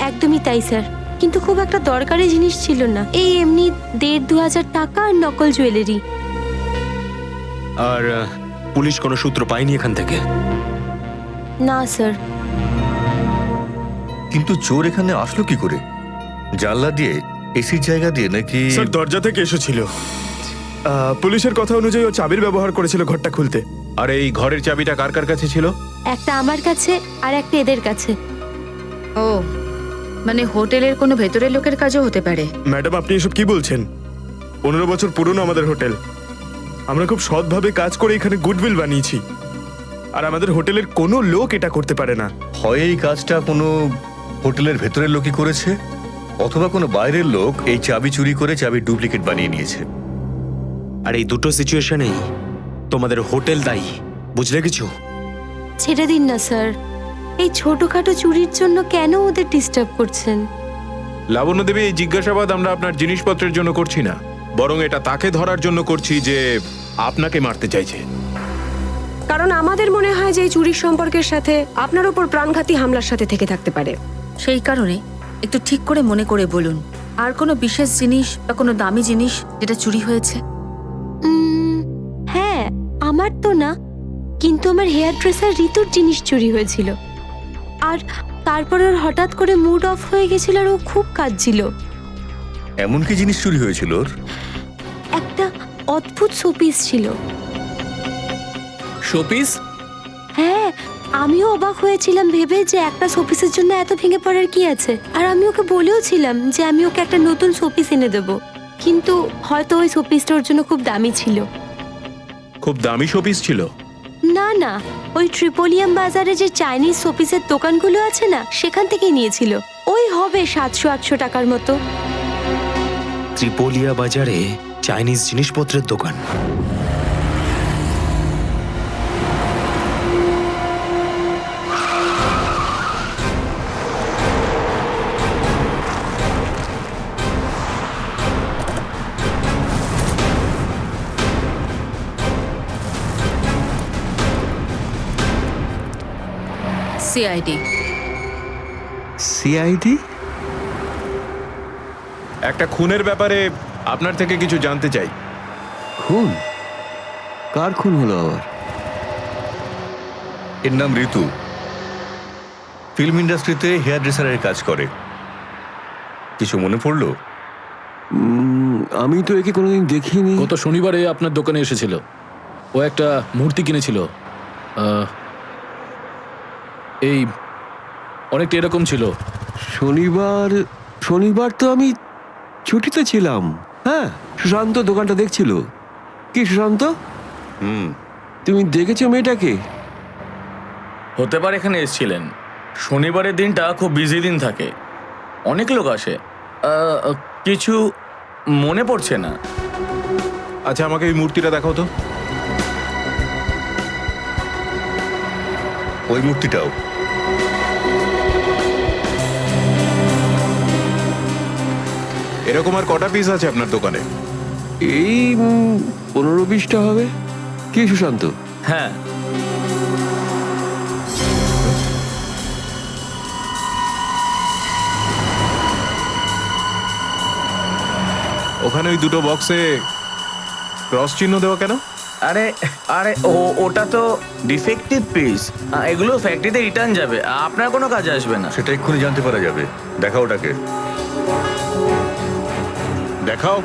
[SPEAKER 5] একদমই তাই স্যার, কিন্তু খুব একটা দরকারি জিনিস ছিল না। এই এমনি 1,500-2,000 টাকা আর নকল জুয়েলারি।
[SPEAKER 1] আর পুলিশ কোনো সূত্র পায়নি এখান থেকে?
[SPEAKER 5] না স্যার।
[SPEAKER 8] কিন্তু চোর এখানে আসলো কি করে? জানলা দিয়ে, এসির জায়গা দিয়ে নাকি?
[SPEAKER 6] স্যার দরজা থেকে এসেছিল। পুলিশের কথা অনুযায়ী ও চাবির ব্যবহার করেছিল ঘরটা খুলতে। আর এই ঘরের চাবিটা কার কার কাছে ছিল?
[SPEAKER 5] একটা আমার কাছে আর একটা এদের কাছে।
[SPEAKER 9] ও, মানে হোটেলের কোনো ভেতরের লোকের কাজও হতে পারে।
[SPEAKER 6] ম্যাডাম আপনি এসব কি বলছেন? 15 বছর পুরনো আমাদের হোটেল। আমরা খুব সৎভাবে কাজ করে এখানে গুডউইল বানিয়েছি, আর আমাদের হোটেলের কোনো লোক এটা করতে পারে না।
[SPEAKER 8] হয় এই কাজটা কোনো হোটেলের ভেতরের লোকই করেছে, অথবা কোনো বাইরের লোক এই চাবি চুরি করে চাবির ডুপ্লিকেট বানিয়ে নিয়েছে।
[SPEAKER 1] আর এই দুটো সিচুয়েশনেই তোমাদের হোটেল দায়ী, বুঝলে কিছু?
[SPEAKER 5] ছেড়ে দিন না স্যার, এই ছোটখাটো চুরির জন্য কেন ওদের ডিস্টার্ব করছেন?
[SPEAKER 6] লাবণ্য দেবী, এই জিজ্ঞাসাবাদ আমরা আপনার জিনিসপত্রের জন্য করছি না, বরং এটা তাকে ধরার জন্য করছি যে আপনাকে মারতে চাইছে।
[SPEAKER 15] কারণ আমাদের মনে হয় যে এই চুরির সম্পর্কের সাথে আপনার উপর প্রাণঘাতী হামলার সাথে থেকে থাকতে পারে।
[SPEAKER 16] সেই কারণে একটু ঠিক করে মনে করে বলুন, আর কোনো বিশেষ জিনিস বা কোনো দামি জিনিস যেটা চুরি হয়েছে?
[SPEAKER 5] হ্যাঁ, আমার তো না, কিন্তু আমার হেয়ার ড্রেসার ঋতুর জিনিস চুরি হয়েছিল। আর তারপর ওর হঠাৎ করে মুড অফ হয়ে গেছিল আর ও খুব কাঁদছিল।
[SPEAKER 8] এমন কি জিনিস চুরি হয়েছিল ওর?
[SPEAKER 5] একটা অদ্ভুত শোপিস ছিল।
[SPEAKER 13] শোপিস?
[SPEAKER 5] হ্যাঁ, আমিও অবাক হয়েছিলাম ভেবে যে একটা শোপিসের জন্য এত ভেঙে পড়ার কি আছে। আর আমি ওকে বলেও ছিলাম যে আমি ওকে একটা নতুন শোপিস এনে দেবো, কিন্তু হয়তো ওই শোপিসটা ওর জন্য খুব দামি ছিল।
[SPEAKER 6] খুব দামি শোপিস ছিল?
[SPEAKER 5] না না, ওই ট্রিপোলিয়াম বাজারে যে চাইনিজ শোপিসের দোকানগুলো আছে না, সেখান থেকেই নিয়েছিল। ওই হবে 700-800 টাকার মতো।
[SPEAKER 1] ত্রিপোলিয়া বাজারে চাইনিজ জিনিসপত্রের দোকান?
[SPEAKER 16] সিআইডি।
[SPEAKER 8] সিআইডি?
[SPEAKER 6] একটা খুনের ব্যাপারে আপনার থেকে কিছু জানতে চাই।
[SPEAKER 8] খুন? কার খুন হলো আবার? এর নাম ঋতু, ফিল্ম ইন্ডাস্ট্রিতে হেয়ার ড্রেসারের কাজ করে। কিছু মনে পড়লো?
[SPEAKER 4] আমি তো একে কোনোদিন দেখিনি।
[SPEAKER 13] গত শনিবারে আপনার দোকানে এসেছিল। ও একটা মূর্তি কিনেছিল, এই অনেকটা এরকম ছিল।
[SPEAKER 4] শনিবার তো আমি ছুটিতে ছিলাম। হ্যাঁ, সুশান্ত দোকানটা দেখছিল। কি সুশান্ত, তুমি দেখেছো মেয়েটাকে?
[SPEAKER 17] হতে পারে এখানে এসেছিলেন। শনিবারের দিনটা খুব বিজি দিন থাকে, অনেক লোক আসে। কিছু মনে পড়ছে না।
[SPEAKER 6] আচ্ছা, আমাকে এই মূর্তিটা দেখাও তো।
[SPEAKER 8] ওই মূর্তিটাও?
[SPEAKER 6] এরকম আর কটা পিস আছে আপনার দোকানে?
[SPEAKER 4] এই 15-20টা হবে। কি সুশান্ত?
[SPEAKER 17] হ্যাঁ,
[SPEAKER 6] ওখানে ওই দুটো বক্সে ক্রস চিহ্ন দেওয়া কেন?
[SPEAKER 17] আরে আরে ওটা তো ডিফেক্টিভ পিস, এগুলো ফ্যাক্টরিতে রিটার্ন যাবে, আপনার কোনো কাজে আসবে না।
[SPEAKER 11] সেটা এক্ষুনি জানতে পারা যাবে। দেখাও ওটাকে, দেখাও।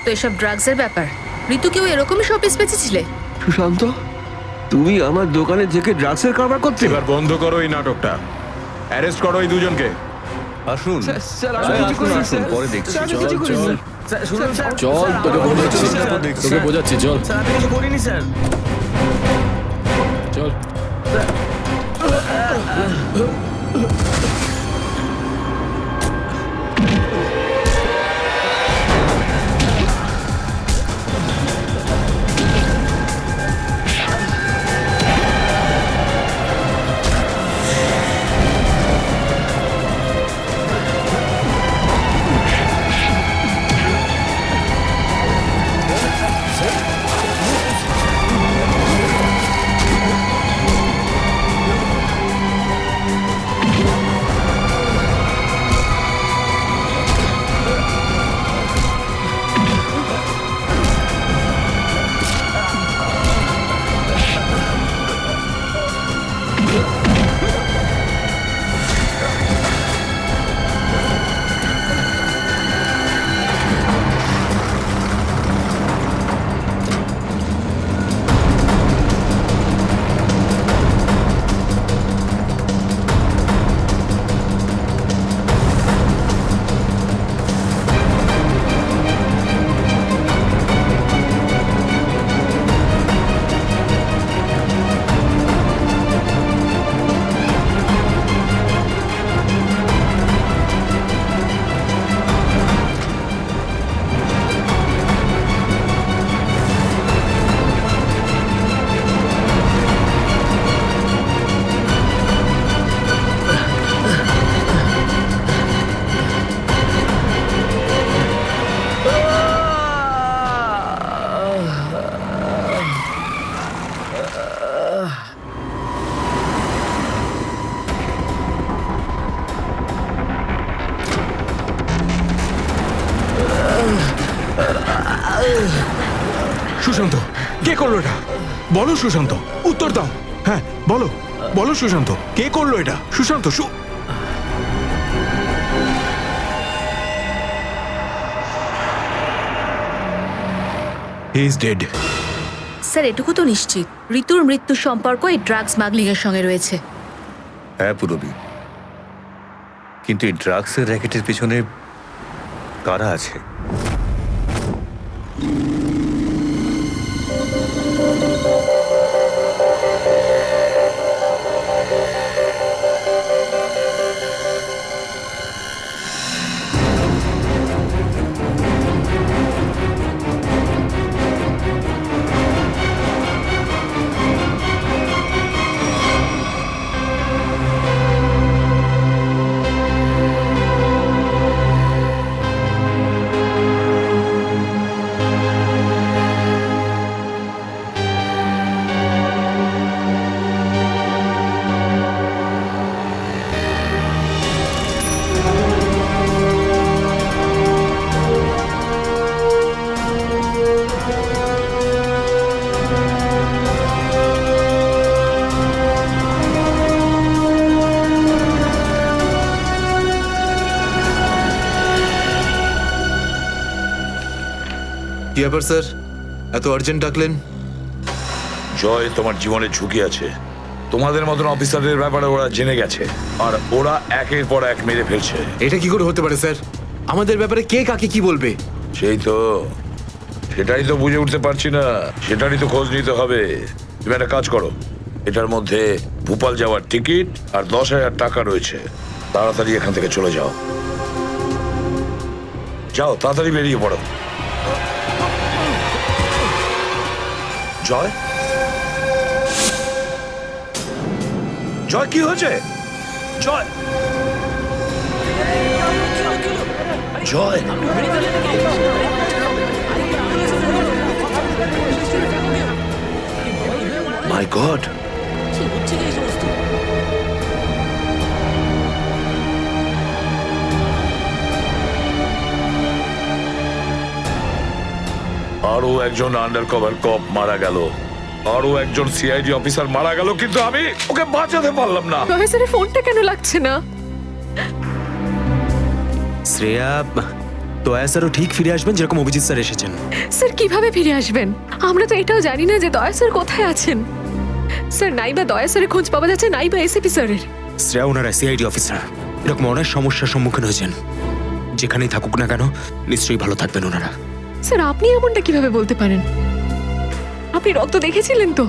[SPEAKER 16] তো এসব ড্রাগসের ব্যাপার। ঋতুকেও এরকমই শপিস বেঁচেছিলে?
[SPEAKER 4] সুশান্ত, তুমি আমার দোকানে থেকে ড্রাগসের কারবার করতে?
[SPEAKER 6] এবার বন্ধ করো এই নাটকটা, অ্যারেস্ট করো এই দুজনকে।
[SPEAKER 11] আসুন, পরে দেখছি।
[SPEAKER 13] চল, তোকে বোঝাচ্ছি, চল।
[SPEAKER 17] স্যার, আমি কিছু করিনি স্যার।
[SPEAKER 13] চল।
[SPEAKER 6] সুশান্ত, কে করলো এটা? বলো সুশান্ত, উত্তর দাও। হ্যাঁ বলো, বলো সুশান্ত, কে করলো এটা? Sushant, he is dead.
[SPEAKER 16] Sir, এটুকু তো নিশ্চিত ঋতুর মৃত্যুর সম্পর্ক এই ড্রাগ স্মাগলিং এর সঙ্গে রয়েছে।
[SPEAKER 11] হ্যাঁ পুরবি, কিন্তু এই ড্রাগসের র্যাকেটের পিছনে কারা আছে?
[SPEAKER 8] কি ব্যাপার স্যার, এত আর্জেন্ট ডাকলেন?
[SPEAKER 10] জয়, তোমার জীবনের ঝুঁকি আছে। তোমাদের মতন অফিসারদের ব্যাপারে ওরা জেনে গেছে, আর ওরা একের পর এক মেরে ফেলছে।
[SPEAKER 8] এটা কি করে হতে পারে স্যার? আমাদের ব্যাপারে কে কাকে কি বলবে?
[SPEAKER 10] সেই তো, সেটাই তো বুঝে উঠতে পারছি না। সেটারই তো খোঁজ নিতে হবে। তুমি একটা কাজ করো, এটার মধ্যে ভোপাল যাওয়ার টিকিট আর 10,000 টাকা রয়েছে। তাড়াতাড়ি এখান থেকে চলে যাও। যাও, তাড়াতাড়ি বেরিয়ে পড়ো। জয়, জয়, কি হয়েছে? জয়, জয়, মাই গড, আরো একজন আন্ডার কভার কপ মারা গেল, আরো একজন সিআইডি অফিসার মারা গেল, কিন্তু আমি ওকে বাঁচাতে পারলাম না।
[SPEAKER 9] স্যারের ফোনটা কেন লাগছে না?
[SPEAKER 1] শ্রেয়া, দয়া স্যারও ঠিক ফিরে আসবেন যেরকম অভিজিৎ স্যার এসেছেন।
[SPEAKER 9] স্যার কিভাবে ফিরে আসবেন? আমরা তো এটাও জানি না যে দয়া স্যার কোথায় আছেন। স্যার, নাইবা দয়া স্যারের খোঁজ পাওয়া যাচ্ছে, নাইবা এসিপি স্যারের।
[SPEAKER 1] শ্রেয়া ওনারা সিআইডি অফিসার, এরকম অনেক সমস্যার সম্মুখীন হয়েছেন। যেখানেই থাকুক না কেন নিশ্চয়ই ভালো থাকবেন ওনারা।
[SPEAKER 9] স্যার, আপনি এমনটা কিভাবে বলতে পারেন? আপনি রক্ত দেখেছিলেন তো?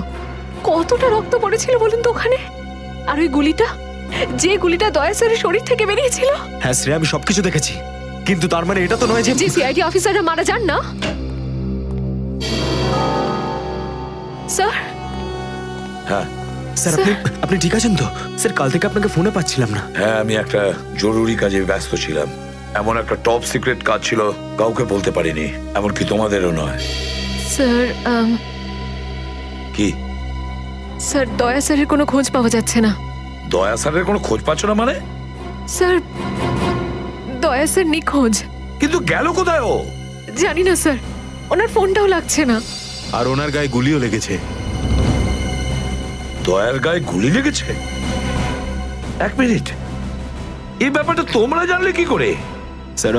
[SPEAKER 9] কতটা রক্ত পড়েছিল বলুন তো ওখানে? আর ওই গুলিটা, যে গুলিটা দয়া স্যারের শরীর থেকে বেরিয়েছিল।
[SPEAKER 1] হ্যাঁ শ্রেয়া, আমি সবকিছু দেখেছি, কিন্তু তার মানে এটা তো নয় যে
[SPEAKER 9] সিআইডি অফিসাররা মারা যান না। স্যার,
[SPEAKER 10] হ্যাঁ
[SPEAKER 1] স্যার, আপনি ঠিক আছেন তো? স্যার, কাল থেকে আপনাকে ফোনে পাচ্ছিলাম না।
[SPEAKER 10] হ্যাঁ, আমি একটা জরুরি কাজে ব্যস্ত ছিলাম। এমন একটা টপ সিক্রেট কাজ ছিল, কাউকে বলতে পারিনি, এমনকি তোমাদেরও নয়।
[SPEAKER 9] স্যার,
[SPEAKER 10] কি
[SPEAKER 9] স্যার, দয়া স্যারের কোনো খোঁজ পাওয়া যাচ্ছে না।
[SPEAKER 10] দয়া স্যারের কোনো খোঁজ পাচ্ছ না মানে?
[SPEAKER 9] স্যার, দয়া স্যার নিখোঁজ।
[SPEAKER 10] কিন্তু গেল কোথায় ও?
[SPEAKER 9] জানি না স্যার, ওনার ফোনটাও লাগছে না।
[SPEAKER 6] আর ওনার গায়ে গুলিও লেগেছে।
[SPEAKER 10] দয়ার গায়ে গুলি লেগেছে? এক মিনিট, এই ব্যাপারটা তোমরা জানলে কি করে?
[SPEAKER 1] স্যার,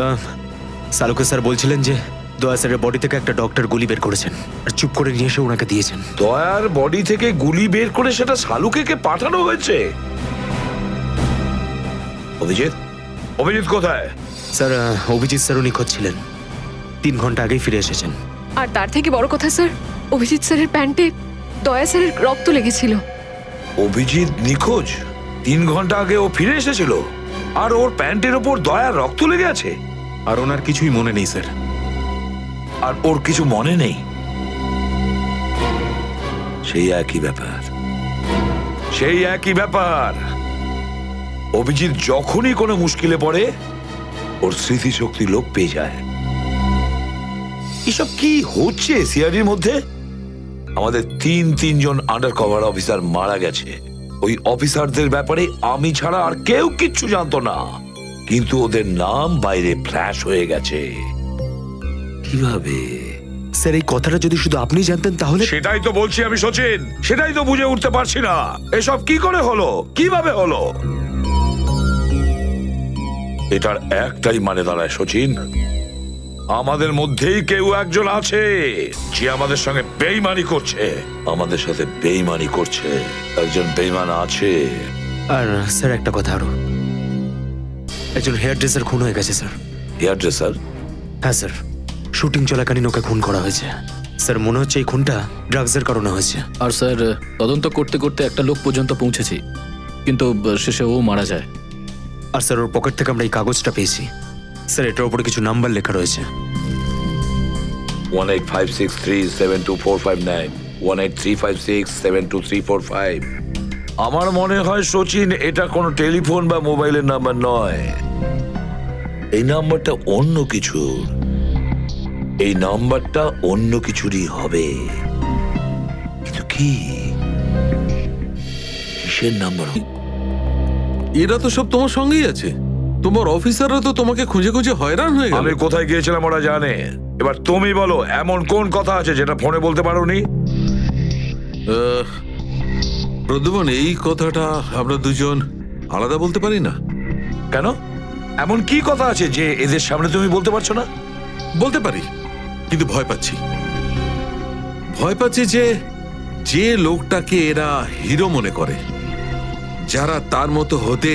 [SPEAKER 1] সালুকে স্যার বলছিলেন যে দয়া স্যারের বডি থেকে একটা ডক্টর গুলি বের করেছেন আর চুপ করে নিয়ে এসে ওনাকে দিয়েছেন।
[SPEAKER 10] দয়ার বডি থেকে গুলি বের করে সেটা সালুকে পাঠানো হয়েছে? অভিজিৎ, অভিজিৎ কোথায়?
[SPEAKER 1] স্যার, অভিজিৎ স্যারও নিখোঁজ ছিলেন, 3 ঘন্টা আগেই ফিরে এসেছেন।
[SPEAKER 9] আর তার থেকে বড় কথা স্যার, অভিজিৎ স্যারের প্যান্টে দয়া স্যারের রক্ত লেগেছিল।
[SPEAKER 10] অভিজিৎ নিখোঁজ? 3 ঘন্টা আগে ও ফিরে এসেছিল, আর ওর প্যান্টের ওপর দয়ার রক্ত লেগে আছে।
[SPEAKER 6] আর ওনার কিছুই মনে নেই স্যার।
[SPEAKER 10] আর ওর কিছু মনে নেই? সেই একই ব্যাপার, সেই একই ব্যাপার। অভিজিৎ যখনই কোনো মুশকিলে পড়ে ওর স্মৃতিশক্তি লোপ পেয়ে যায়। এসব কি হচ্ছে সিআইডির মধ্যে? আমাদের তিনজন আন্ডার কভার অফিসার মারা গেছে। ওই অফিসারদের ব্যাপারে আমি ছাড়া আর কেউ কিচ্ছু জানতো না, কিন্তু ওদের নাম বাইরে ফ্ল্যাশ হয়ে গেছে। কিভাবে?
[SPEAKER 1] স্যার, এই কথাটা যদি শুধু আপনি জানতেন তাহলে।
[SPEAKER 10] সেটাই তো বলছি আমি সচিন, সেটাই তো বুঝে উঠতে পারছি না এসব কি করে হলো, কিভাবে হলো। এটার একটাই মানে দাঁড়ায় সচিন, আমাদের মধ্যেই কেউ একজন আছে যে আমাদের সঙ্গে বেইমানি করছে, আমাদের সাথে বেইমানি করছে। একজন বেইমান আছে।
[SPEAKER 1] আর স্যার, একটা কথা আরো, একজন হেয়ার ড্রেসার খুন হয়ে গেছে স্যার।
[SPEAKER 10] Hair dresser?
[SPEAKER 1] হ্যাঁ স্যার, শুটিং চলাকালীন ওকে খুন করা হয়েছে। স্যার, মনে হচ্ছে এই খুনটা ড্রাগসের কারণে হয়েছে।
[SPEAKER 13] আর স্যার, তদন্ত করতে করতে একটা লোক পর্যন্ত পৌঁছেছি, কিন্তু শেষে ও মারা যায়।
[SPEAKER 1] আর স্যার, ওর পকেট থেকে আমরা এই কাগজটা পেয়েছি। স্যার, এটার উপরে কিছু নাম্বার লেখা রয়েছে।
[SPEAKER 10] 185637245 183567235। আমার মনে হয় সচিন, এটা কোনো টেলিফোন বা মোবাইলের নাম্বার নয়। এই নাম্বারটা অন্য কিছু, এই নাম্বারটা অন্য কিছুরই হবে। কিন্তু কি, কিসের নাম্বার?
[SPEAKER 2] এরা তো সব তোমার সঙ্গেই আছে। তোমার অফিসাররা তো তোমাকে খুঁজে খুঁজে হয়রান হয়ে গেল।
[SPEAKER 10] আমি কোথায় গিয়েছিলাম ওরা জানে। এবার তুমি বলো, এমন কোন কথা আছে যেটা ফোনে বলতে পারোনি?
[SPEAKER 2] প্রদ্যুমন, এই কথাটা আমরা দুজন আলাদা বলতে পারি না?
[SPEAKER 10] কেন? এমন কি কথা আছে যে এদের সামনে তুমি বলতে পারছো না?
[SPEAKER 2] বলতে পারি, কিন্তু ভয় পাচ্ছি। ভয় পাচ্ছি যে লোকটাকে এরা হিরো মনে করে, যারা তার মতো হতে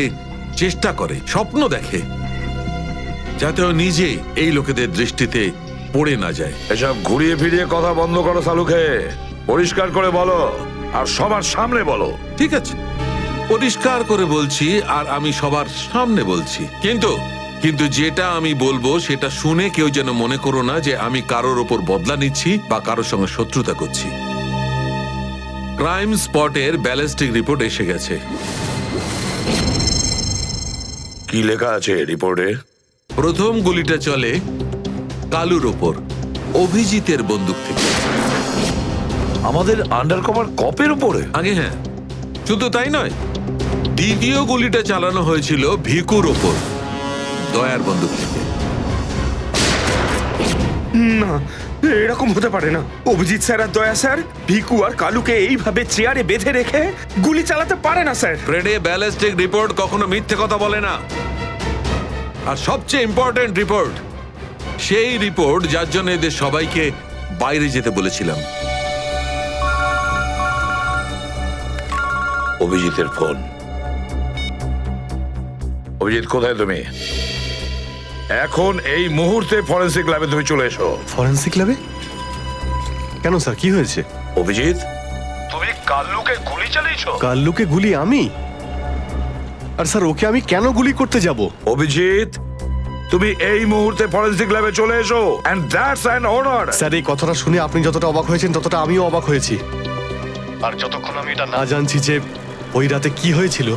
[SPEAKER 2] চেষ্টা করে, স্বপ্ন দেখে, যাতে ও নিজে এই লোকেদের দৃষ্টিতে পড়ে না যায়।
[SPEAKER 10] এসব ঘুরিয়ে ফিরিয়ে কথা বন্ধ করো সালুকে, পরিষ্কার করে বলো আর সবার সামনে বলো।
[SPEAKER 2] ঠিক আছে, পরিষ্কার করে বলছি আর আমি সবার সামনে বলছি, কিন্তু যেটা আমি বলবো সেটা শুনে কেউ যেন মনে করো না যে আমি কারোর ওপর বদলা নিচ্ছি বা কারোর সঙ্গে শত্রুতা করছি। ক্রাইম স্পটের ব্যালিস্টিক রিপোর্ট এসে গেছে।
[SPEAKER 10] কি লেখা আছে রিপোর্টে?
[SPEAKER 2] প্রথম গুলিটা চলে কালুর ওপর, অভিজিতের বন্দুক থেকে।
[SPEAKER 10] আমাদের আন্ডারকভার কপের উপরে?
[SPEAKER 2] আগে হ্যাঁ, শুধু তাই নয়, দ্বিতীয় গুলিটা চালানো হয়েছিল ভিকুর ওপর, দয়ার বন্দুক থেকে।
[SPEAKER 14] না, এরকম হতে পারে না। অভিজিৎ স্যার আর দয়া স্যার ভিকু আর কালুকে এইভাবে চেয়ারে বেঁধে রেখে গুলি চালাতে পারে না স্যার।
[SPEAKER 2] ফ্রেডে ব্যালিস্টিক রিপোর্ট কখনো মিথ্যে কথা বলে না। আর সবচেয়ে ইম্পর্টেন্ট রিপোর্ট, সেই রিপোর্ট যার জন্য এদের সবাইকে বাইরে যেতে বলেছিলাম।
[SPEAKER 10] অভিজিতের ফোন। অভিজিৎ, কোথায় তুমি? এখন এই মুহূর্তে ফরেনসিক ল্যাবে তুমি চলে এসো।
[SPEAKER 3] ফরেনসিক ল্যাবে? কেন স্যার, কি হয়েছে?
[SPEAKER 10] অভিজিৎ, তুমি কাল্লুকে গুলি চালিয়েছো?
[SPEAKER 3] কাল্লুকে গুলি আমি? আর স্যার, ওকে আমি কেন গুলি করতে যাব?
[SPEAKER 10] অভিজিৎ, তুমি এই মুহূর্তে ফরেনসিক ল্যাবে চলে এসো, and that's an order.
[SPEAKER 3] Sir, এই কথাটা শুনে আপনি যতটা অবাক হয়েছেন ততটা আমিও অবাক হয়েছি। আর যতক্ষণ আমি এটা না জানছি যে ওই রাতে কি হয়েছিল,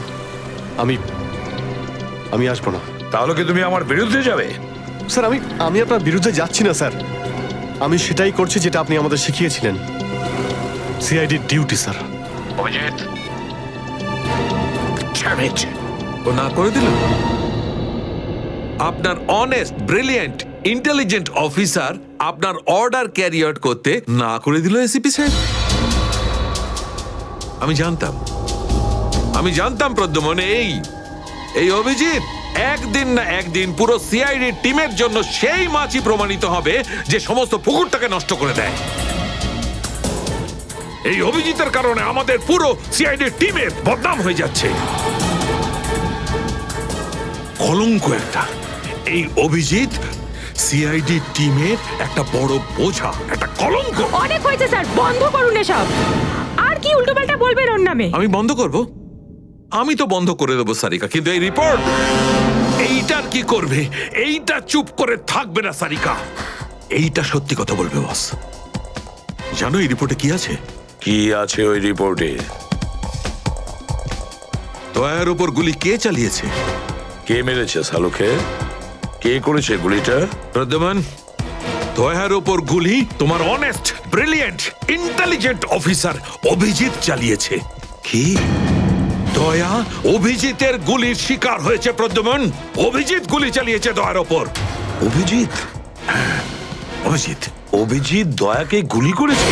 [SPEAKER 3] আমি আসবো না।
[SPEAKER 10] তাহলে কি তুমি আমার বিরুদ্ধে যাবে?
[SPEAKER 3] স্যার, আমি আপনার বিরুদ্ধে যাচ্ছি না স্যার, আমি সেটাই করছি যেটা আপনি আমাদের শিখিয়েছিলেন, সিআইডি ডিউটি স্যার।
[SPEAKER 10] অভিজিৎ,
[SPEAKER 2] ও না করে দিল। আপনার অনেস্ট, ব্রিলিয়েন্ট, ইন্টেলিজেন্ট অফিসার আপনার অর্ডার ক্যারি আউট করতে না করে দিল এসিপি সাহেব। আমি জানতাম প্রদ্যুম্ন, এই অভিজিৎ একদিন না একদিন পুরো সিআইডি টিমের জন্য সেই মাছি প্রমাণিত হবে যে সমস্ত পুকুরটাকে নষ্ট করে দেয়। এই অভিজিতের কারণে আমাদের পুরো সিআইডি টিমের বদনাম হয়ে যাচ্ছে। কলঙ্ক একটা। এই অভিজিৎ সিআইডি টিমের একটা বড় বোঝা, একটা কলঙ্ক।
[SPEAKER 15] অনেক হয়েছে স্যার, বন্ধ করুন এসব। আর কি উল্টোপাল্টা বলবেন ওর নামে?
[SPEAKER 2] আমি বন্ধ করব? আমি তো বন্ধ করে দেবো সারিকা, কিন্তু এই রিপোর্ট, এইটার কি করবে? এইটা চুপ করে থাকবে না সারিকা, এইটা সত্যি কথা বলবে বস। জানো এই রিপোর্টে কি আছে?
[SPEAKER 10] কি আছে ওই রিপোর্টে?
[SPEAKER 2] দয়ার উপর গুলি কে চালিয়েছে?
[SPEAKER 10] কে মেরেছে সালুকে? কে করেছে গুলিটা?
[SPEAKER 2] প্রদ্যুম্ন, দয়ার উপর গুলি তোমার honest, brilliant, intelligent officer Abhijit চালিয়েছে। কি? দয়া অভিজিতের গুলির শিকার হয়েছে প্রদ্যুম্ন। অভিজিৎ গুলি চালিয়েছে দয়ার ওপর।
[SPEAKER 10] অভিজিৎ?
[SPEAKER 2] অভিজিৎ
[SPEAKER 10] অভিজিৎ দয়াকে গুলি করেছে?